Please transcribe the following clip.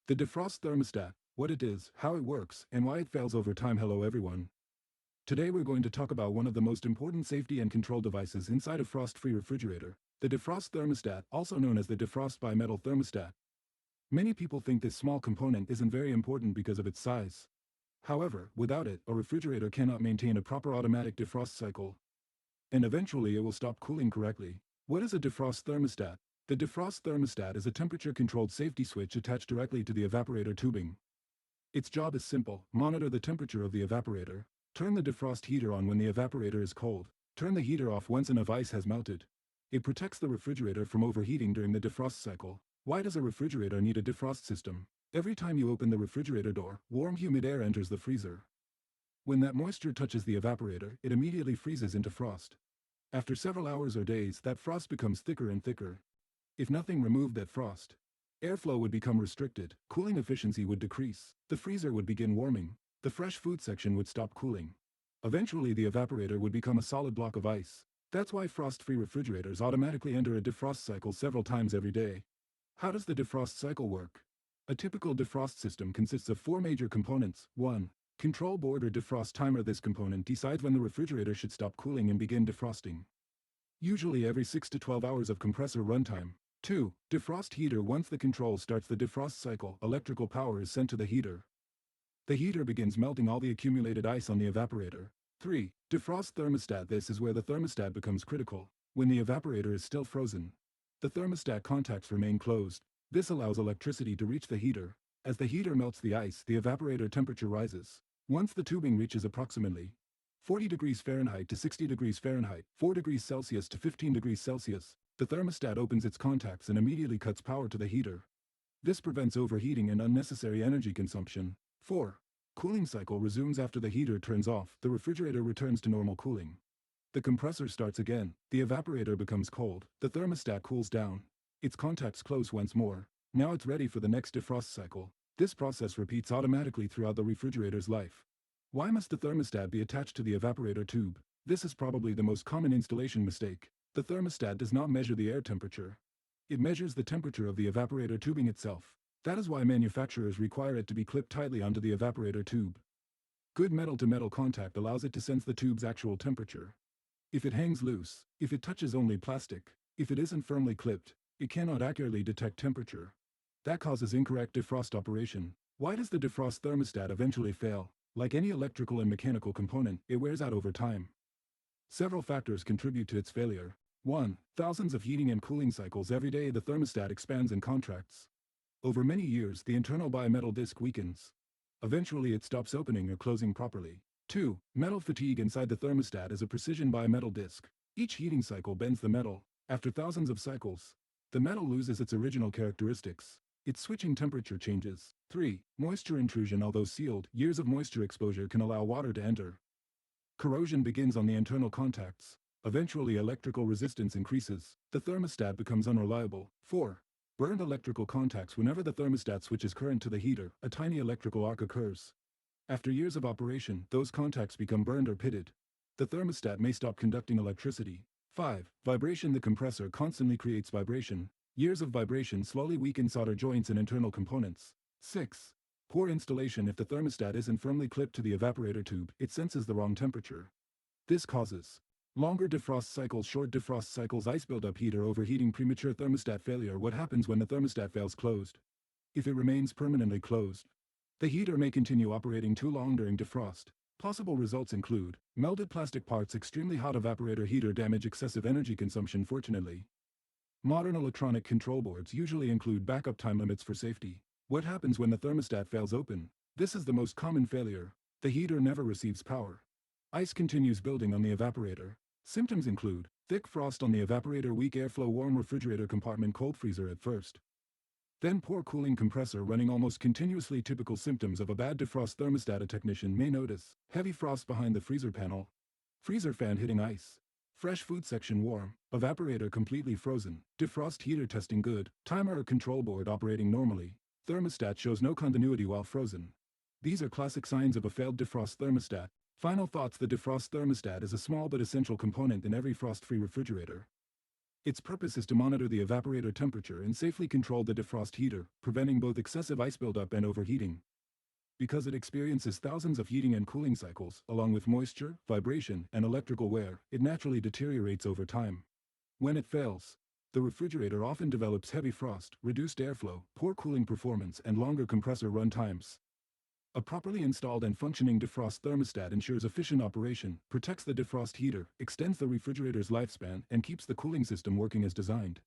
The defrost thermostat, what it is, how it works, and why it fails over time. Hello everyone. Today we're going to talk about one of the most important safety and control devices inside a frost-free refrigerator, the defrost thermostat, also known as the Defrost bimetal thermostat. Many people think this small component isn't very important because of its size. However, without it, a refrigerator cannot maintain a proper automatic defrost cycle. And eventually it will stop cooling correctly. What is a defrost thermostat? The defrost thermostat is a temperature-controlled safety switch attached directly to the evaporator tubing. Its job is simple: monitor the temperature of the evaporator, turn the defrost heater on when the evaporator is cold, turn the heater off once enough ice has melted. It protects the refrigerator from overheating during the defrost cycle. Why does a refrigerator need a defrost system? Every time you open the refrigerator door, warm humid air enters the freezer. When that moisture touches the evaporator, it immediately freezes into frost. After several hours or days, that frost becomes thicker and thicker. If nothing removed that frost, airflow would become restricted, cooling efficiency would decrease, the freezer would begin warming, the fresh food section would stop cooling. Eventually the evaporator would become a solid block of ice. That's why frost-free refrigerators automatically enter a defrost cycle several times every day. How does the defrost cycle work? A typical defrost system consists of 4 major components. 1. Control board or defrost timer. This component decides when the refrigerator should stop cooling and begin defrosting. Usually every 6 to 12 hours of compressor runtime. 2. Defrost heater. Once the control starts the defrost cycle, electrical power is sent to the heater. The heater begins melting all the accumulated ice on the evaporator. 3. Defrost thermostat. This is where the thermostat becomes critical. When the evaporator is still frozen, the thermostat contacts remain closed. This allows electricity to reach the heater. As the heater melts the ice, the evaporator temperature rises. Once the tubing reaches approximately 40 degrees Fahrenheit to 60 degrees Fahrenheit, 4 degrees Celsius to 15 degrees Celsius, the thermostat opens its contacts and immediately cuts power to the heater. This prevents overheating and unnecessary energy consumption. 4. Cooling cycle resumes after the heater turns off. The refrigerator returns to normal cooling. The compressor starts again. The evaporator becomes cold. The thermostat cools down. Its contacts close once more. Now it's ready for the next defrost cycle. This process repeats automatically throughout the refrigerator's life. Why must the thermostat be attached to the evaporator tube? This is probably the most common installation mistake. The thermostat does not measure the air temperature. It measures the temperature of the evaporator tubing itself. That is why manufacturers require it to be clipped tightly onto the evaporator tube. Good metal-to-metal contact allows it to sense the tube's actual temperature. If it hangs loose, if it touches only plastic, if it isn't firmly clipped, it cannot accurately detect temperature. That causes incorrect defrost operation. Why does the defrost thermostat eventually fail? Like any electrical and mechanical component, it wears out over time. Several factors contribute to its failure. 1. Thousands of heating and cooling cycles every day. The thermostat expands and contracts. Over many years, the internal bimetal disc weakens. Eventually it stops opening or closing properly. 2. Metal fatigue. Inside the thermostat is a precision bimetal disc. Each heating cycle bends the metal. After thousands of cycles, the metal loses its original characteristics. Its switching temperature changes. 3. Moisture intrusion. Although sealed, years of moisture exposure can allow water to enter. Corrosion begins on the internal contacts. Eventually electrical resistance increases. The thermostat becomes unreliable. 4. Burned electrical contacts. Whenever the thermostat switches current to the heater, a tiny electrical arc occurs. After years of operation, those contacts become burned or pitted. The thermostat may stop conducting electricity. 5. Vibration. The compressor constantly creates vibration. Years of vibration slowly weaken solder joints and internal components. 6. Poor installation. If the thermostat isn't firmly clipped to the evaporator tube, it senses the wrong temperature. This causes longer defrost cycles, short defrost cycles, ice buildup, heater overheating, premature thermostat failure. What happens when the thermostat fails closed? If it remains permanently closed, the heater may continue operating too long during defrost. Possible results include melted plastic parts, extremely hot evaporator heater damage, excessive energy consumption. Fortunately, modern electronic control boards usually include backup time limits for safety. What happens when the thermostat fails open? This is the most common failure. The heater never receives power. Ice continues building on the evaporator. Symptoms include thick frost on the evaporator, weak airflow, warm refrigerator compartment, cold freezer at first, then poor cooling, compressor running almost continuously. Typical symptoms of a bad defrost thermostat. A technician may notice heavy frost behind the freezer panel, freezer fan hitting ice, fresh food section warm, evaporator completely frozen, defrost heater testing good, timer or control board operating normally, thermostat shows no continuity while frozen. These are classic signs of a failed defrost thermostat. Final thoughts. The defrost thermostat is a small but essential component in every frost-free refrigerator. Its purpose is to monitor the evaporator temperature and safely control the defrost heater, preventing both excessive ice buildup and overheating. Because it experiences thousands of heating and cooling cycles, along with moisture, vibration, and electrical wear, it naturally deteriorates over time. When it fails, the refrigerator often develops heavy frost, reduced airflow, poor cooling performance, and longer compressor run times. A properly installed and functioning defrost thermostat ensures efficient operation, protects the defrost heater, extends the refrigerator's lifespan, and keeps the cooling system working as designed.